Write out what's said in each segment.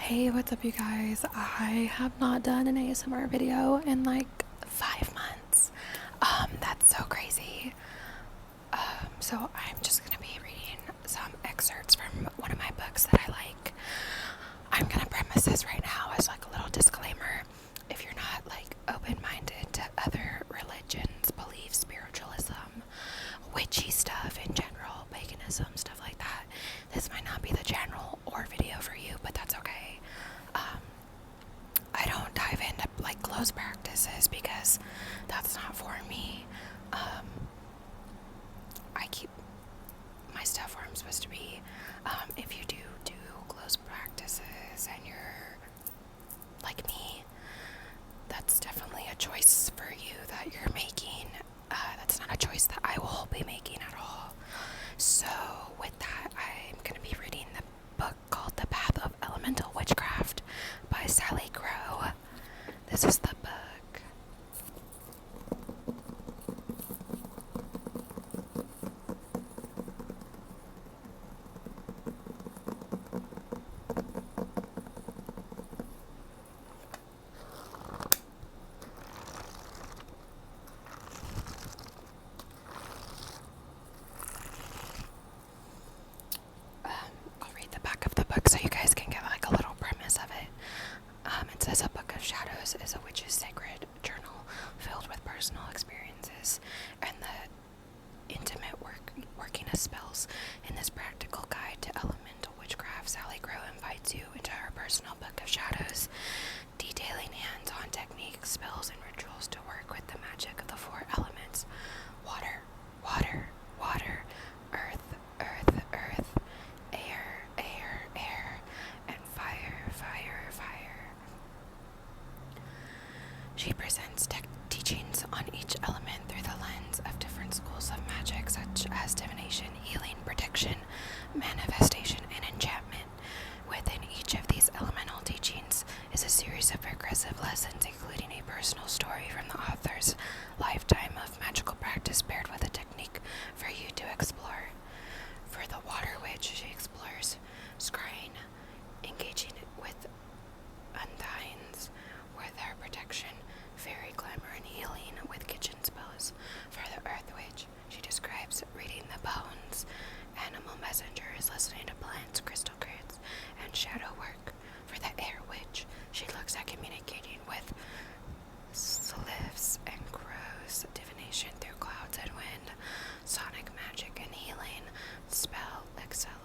Hey, what's up, you guys? I have not done an ASMR video in like 5 months. That's so crazy. So I'm just gonna be reading some excerpts from one of my books that I like. I'm gonna premise this right now as like a little disclaimer. If you're not like open-minded to other religions, beliefs, spiritualism, witchy stuff in general, paganism, stuff like that, this might not be the channel or video for you, but that's okay. I don't dive into like close practices because that's not for me. I keep my stuff where I'm supposed to be. If you do close practices and you're like me, that's definitely a choice for you that you're making. That's not a choice that I will be making at all. So with that, I'm going to be reading the book called The Path of Elemental Witchcraft by Sally Crow. This is the book. I'll read the back of the book so you guys can get like a little premise of it. It says a book of shadows is a witch's sacred journal filled with personal experiences and the intimate working of spells. In this practical guide to elemental witchcraft, Sally Crow invites you into her personal book of shadows, detailing hands-on techniques, spells, and rituals to work with the magic of the four elements: water, water, water, earth, earth, earth, air, air, air, and fire, fire, fire. She presents teachings on each element through the lens of different schools of magic, such as divination, healing, protection, manifestation, and enchantment. Within each of these elemental teachings is a series of progressive lessons, including a personal story from the author's lifetime of magical practice paired with a technique for you to explore. For the water witch, she explores scrying, engaging with undines with her protection, fairy glamour, and healing with kitchen spells. For the earth witch, she describes reading the bones, animal messengers, listening to plants, crystal grids, and shadow work. For the air witch, she looks at communicating with sylphs and crows, divination through clouds and wind, sonic magic and healing, spell accelerants,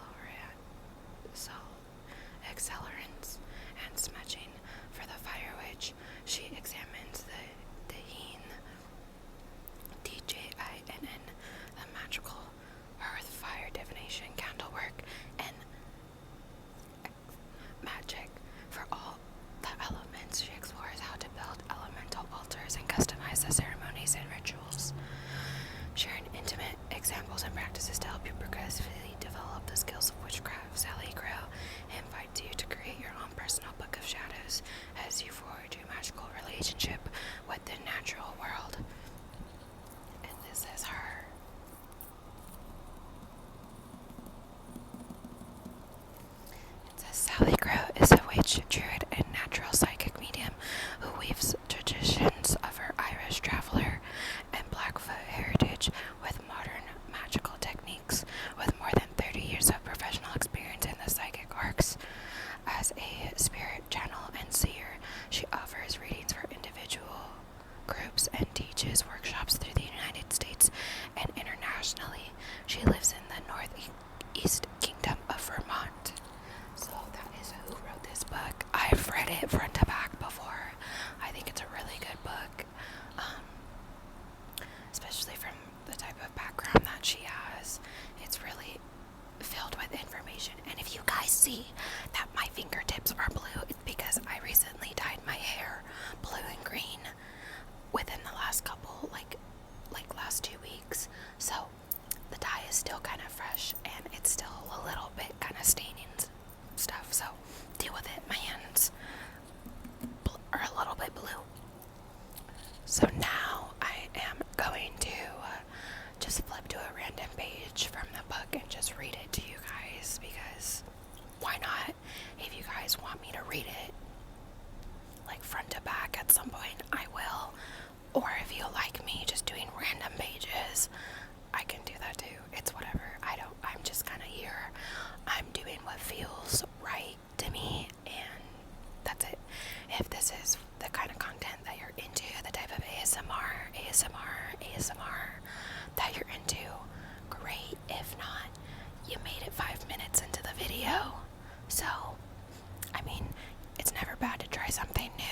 and smudging. For the fire witch, she examines the Djinn, D-J-I-N-N, the magical earth, fire, divination, candle work, and magic. For all the elements, she explores how to build elemental altars and customize the ceremonies and rituals. Sharing intimate examples and practices to help you progressively develop the skills of witchcraft, Sally Crow invites you to create your own personal book of shadows as you forge your magical relationship with the natural world. And this is her. It says Sally Crow is a witch, druid, and natural psychic medium who weaves traditions of her Irish traveler and Blackfoot heritage with modern magical techniques. With more than 30 years of professional experience in the psychic arts as a spirit channel and seer, she offers readings for individual groups and teaches workshops through the United States and internationally. She lives in the Northeast Kingdom of Vermont. So that is who wrote this book. I've read it front to back before. I think it's a really good book, especially from the type of background that she has. It's really filled with information. And if you guys see that my fingertips are blue, it's because I recently dyed my hair blue and green within the last couple, like last 2 weeks. So the dye is still kind of fresh and it's still a little bit kind of staining stuff. So deal with it. My hands are a little bit blue. So now I am going to just flip to a random page from the book and just read it to you guys, because why not? If you guys want me to read it like front to back at some point, I will. Or if you like me just doing random pages, I can do that too. It's whatever. I'm just kind of here. I'm doing what feels right to me, and that's it. If this is the kind of content that you're into, the type of ASMR that you're into, great. If not, you made it 5 minutes into the video. So, I mean, it's never bad to try something new.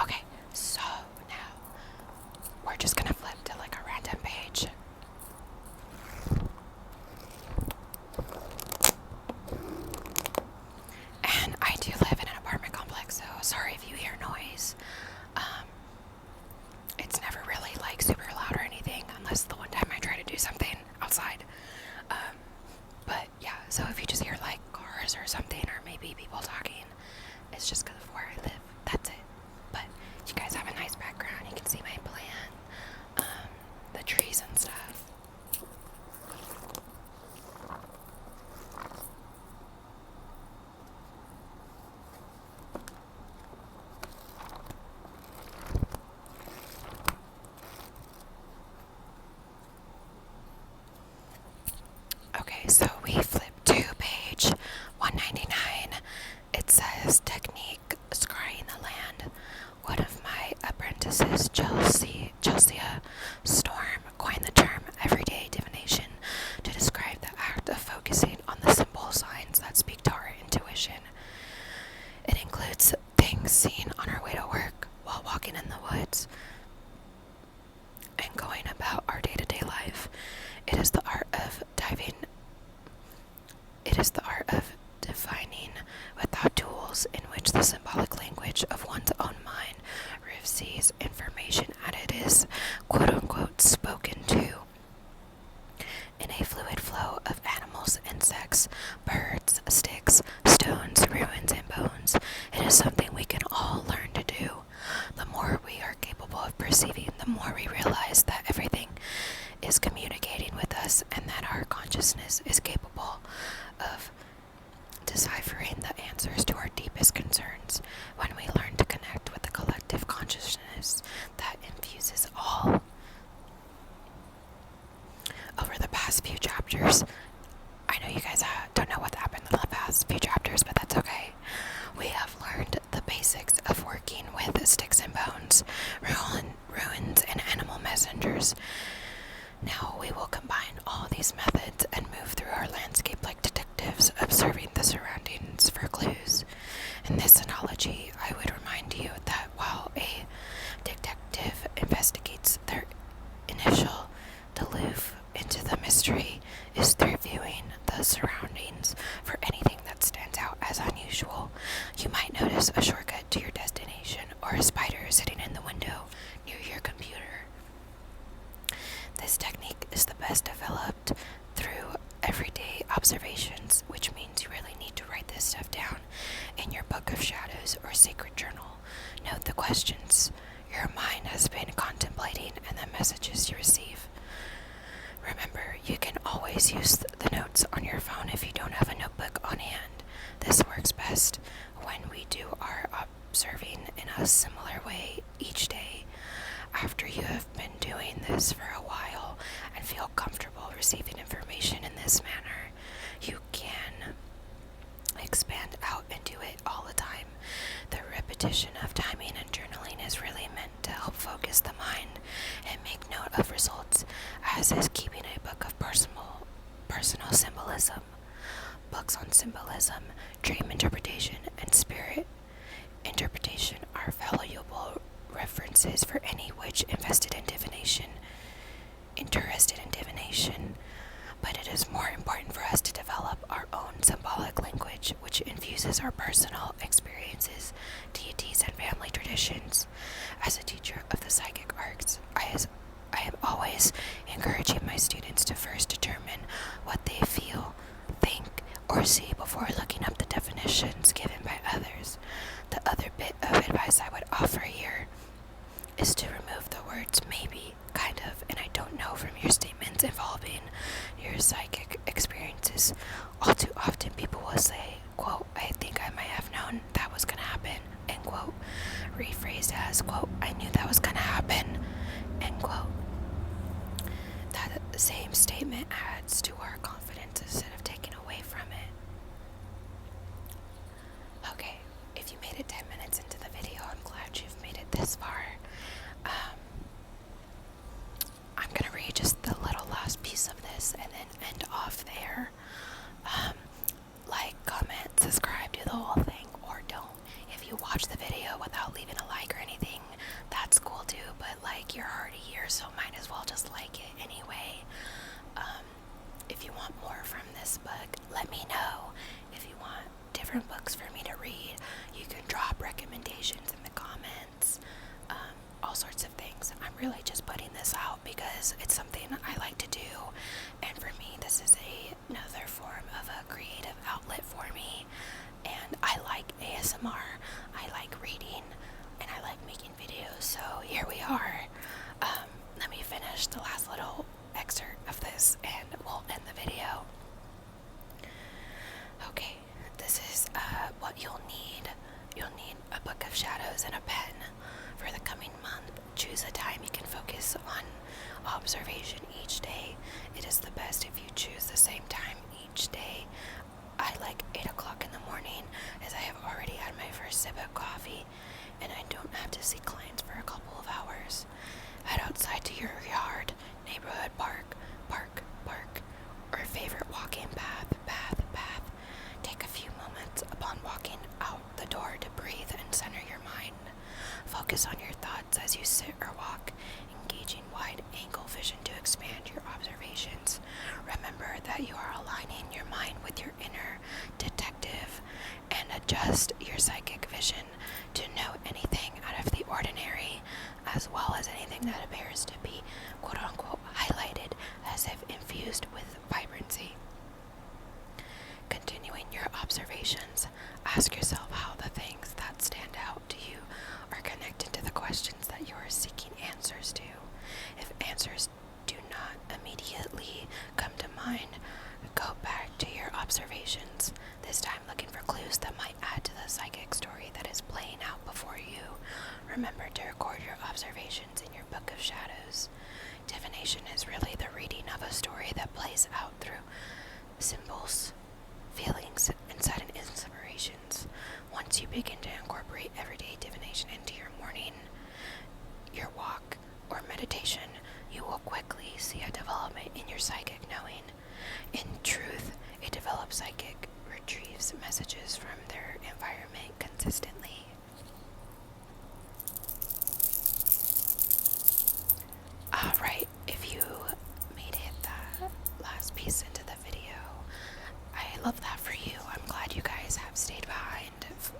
Okay, so now we're just gonna flip to like a random page. And I do live in an apartment complex, so sorry if you hear noise. It's never really like super loud or anything, unless the one time I try to do something outside. But yeah, so if you just hear like cars or something, or maybe people talking, it's just because of where I live. That's it. But you guys have a nice background. You can see my plan, the trees and stuff. Okay, so we flip to page 199. It says technique scrying the land. One of my apprentices, Chelsea Storm, coined the term everyday divination to describe the act of focusing on the simple signs that speak to our intuition. It includes things seen on our way to work, while walking in the woods, and going about our day-to-day life. It is the art of defining without tools, in which the symbolic language of one's own mind receives information as it is quote-unquote spoken to in a fluid flow of animals, insects, birds, sticks, stones, ruins, and bones. It is something we can all learn to do. The more we are capable of perceiving, the more we realize that everything is communicating with us, and that our consciousness is capable of deciphering the answers to our deepest concerns. When we learn to connect with the collective consciousness that infuses all. Over the past few chapters, I know you guys don't know what happened in the past few chapters, but that's okay. We have learned the basics of working with sticks and bones, ruins, and animal messengers. Now we will combine all these methods and move through our landscape like detectives, observing the surroundings for clues. In this analogy, I would remind you that while a detective investigates, their initial delve into the mystery is through viewing the surroundings for anything that stands out as unusual. You might notice a shortcut to your destination, or a spider sitting in the window near your computer. This technique is the best developed through everyday observations, which means you really need to write this stuff down in your book of shadows or sacred journal. Note the questions your mind has been contemplating and the messages you receive. Remember, you can always use the notes on your phone if you don't have a notebook on hand. This works best when we do our observing in a similar way each day. After you have been doing this for a while and feel comfortable receiving information in this manner, you can expand out and do it all the time. The repetition of timing and journaling is really meant to help focus the mind and make note of results, as is keeping a book of personal symbolism. Books on symbolism, dream interpretation, and spirit interpretation are valuable references for any witch interested in divination. But it is more important for us to develop our own symbolic language, which infuses our personal experiences, deities, and family traditions. As a teacher of the psychic arts, I am always encouraging my students to first determine what they feel, think, or see before looking up the definitions given by advice I would offer here is to remove the words maybe, kind of, and I don't know from your statements involving your psychic experiences. All too often people will say, quote, I think I might have known that was gonna happen, end quote, rephrased as, quote, I knew that was gonna happen, end quote. That same statement adds to our confidence instead of taking away from it. Okay, if you made it 10 minutes into the video, I'm glad you've made it this far. I'm gonna read just the little last piece of this and then end off there. Like, comment, subscribe, do the whole thing, or don't. If you watch the video without leaving a like or anything, that's cool too, but like, you're already here, so might as well just like it anyway. If you want more from this book, let me know. If you want different books for me to read, you can drop recommendations in the comments. All sorts of things. I'm really just putting this out because it's something I like to do, and for me this is another form of a creative outlet for me, and I like ASMR, I like reading, and I like making videos, so here we are. Let me finish the last little excerpt of this and we'll end the video. Okay, this is what you'll need. You'll need a book of shadows and a pen. For the coming month, choose a time you can focus on observation each day. It is the best if you choose the same time each day. I like 8 o'clock in the morning, as I have already had my first sip of coffee and I don't have to see clients for a couple of hours. Head outside to your yard, neighborhood park, or favorite walking path. Take a few moments upon walking out the door to breathe and center your mind. Focus on your thoughts as you sit or walk, engaging wide-angle vision to expand your observations. Remember that you are aligning your mind with your inner detective, and adjust your psychic vision to note anything out of the ordinary, as well as anything that appears to be quote-unquote highlighted as if infused with vibrancy. Continuing your observations, ask yourself how the things that stand out to you are connected to the questions that you are seeking answers to. If answers do not immediately come to mind, go back to your observations, this time looking for clues that might add to the psychic story that is playing out before you. Remember to record your observations in your book of shadows. Divination is really the reading of a story that plays out through symbols, feelings, and sudden inspirations. Once you begin to incorporate everyday divination into your morning, your walk, or meditation, you will quickly see a development in your psychic knowing. In truth, a developed psychic retrieves messages from their environment consistently. Alright, if you made it that last piece into the video, I love that for you. I'm glad you guys have stayed behind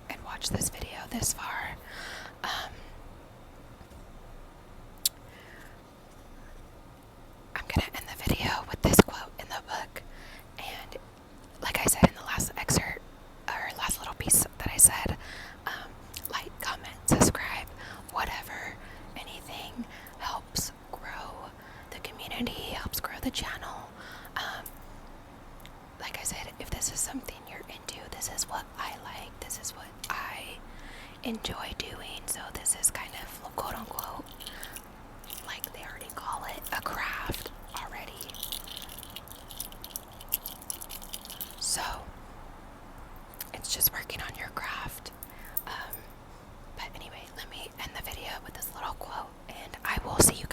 and watched this video this far. I'm gonna end the video with this quote in the book, and like I said in the last excerpt, or last little piece that I said, like, comment, subscribe, whatever, anything helps grow the community, helps grow the channel. Like I said, if this is something you're into, this is what I like, this is what I enjoy doing, so this is kind of quote unquote, like they already call it, a craft already. So it's just working on your craft. But anyway, let me end the video with this little quote, and I will see you guys